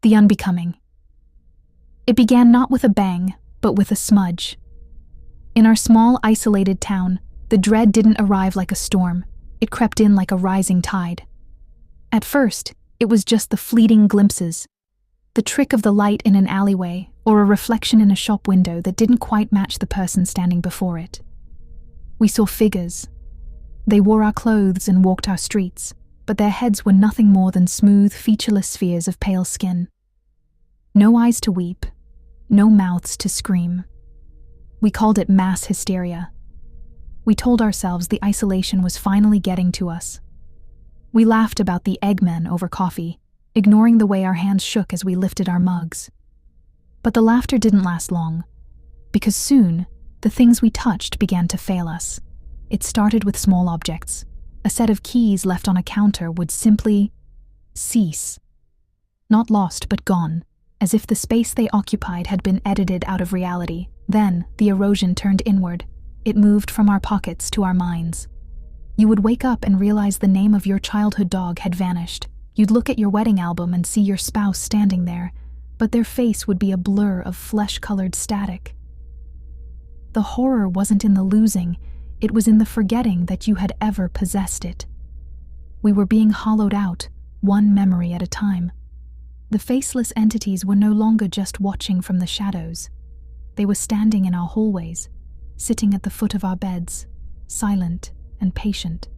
The unbecoming. It began not with a bang, but with a smudge. In our small, isolated town, the dread didn't arrive like a storm. It crept in like a rising tide. At first, it was just the fleeting glimpses, the trick of the light in an alleyway or a reflection in a shop window that didn't quite match the person standing before it. We saw figures. They wore our clothes and walked our streets, but their heads were nothing more than smooth, featureless spheres of pale skin. No eyes to weep, no mouths to scream. We called it mass hysteria. We told ourselves the isolation was finally getting to us. We laughed about the eggmen over coffee, ignoring the way our hands shook as we lifted our mugs. But the laughter didn't last long, because soon, the things we touched began to fail us. It started with small objects. A set of keys left on a counter would simply cease. Not lost, but gone, as if the space they occupied had been edited out of reality. Then, the erosion turned inward. It moved from our pockets to our minds. You would wake up and realize the name of your childhood dog had vanished. You'd look at your wedding album and see your spouse standing there, but their face would be a blur of flesh-colored static. The horror wasn't in the losing, it was in the forgetting that you had ever possessed it. We were being hollowed out, one memory at a time. The faceless entities were no longer just watching from the shadows. They were standing in our hallways, sitting at the foot of our beds, silent and patient,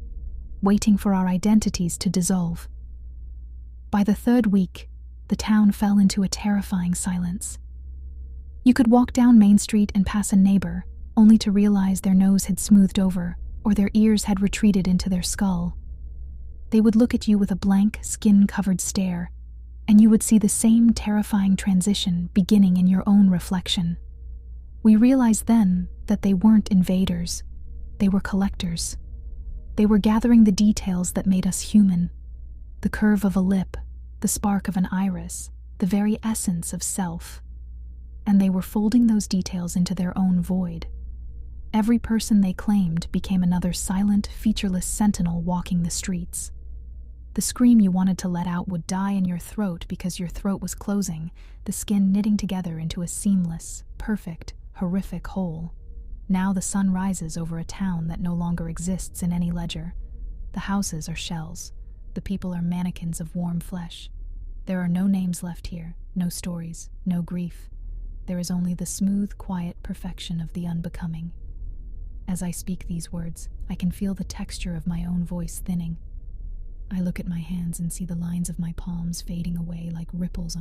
waiting for our identities to dissolve. By the third week, the town fell into a terrifying silence. You could walk down Main Street and pass a neighbor, only to realize their nose had smoothed over or their ears had retreated into their skull. They would look at you with a blank, skin-covered stare, and you would see the same terrifying transition beginning in your own reflection. We realized then that they weren't invaders, they were collectors. They were gathering the details that made us human. The curve of a lip, the spark of an iris, the very essence of self. And they were folding those details into their own void. Every person they claimed became another silent, featureless sentinel walking the streets. The scream you wanted to let out would die in your throat because your throat was closing, the skin knitting together into a seamless, perfect, horrific whole. Now the sun rises over a town that no longer exists in any ledger. The houses are shells. The people are mannequins of warm flesh. There are no names left here, no stories, no grief. There is only the smooth, quiet perfection of the unbecoming. As I speak these words, I can feel the texture of my own voice thinning. I look at my hands and see the lines of my palms fading away like ripples on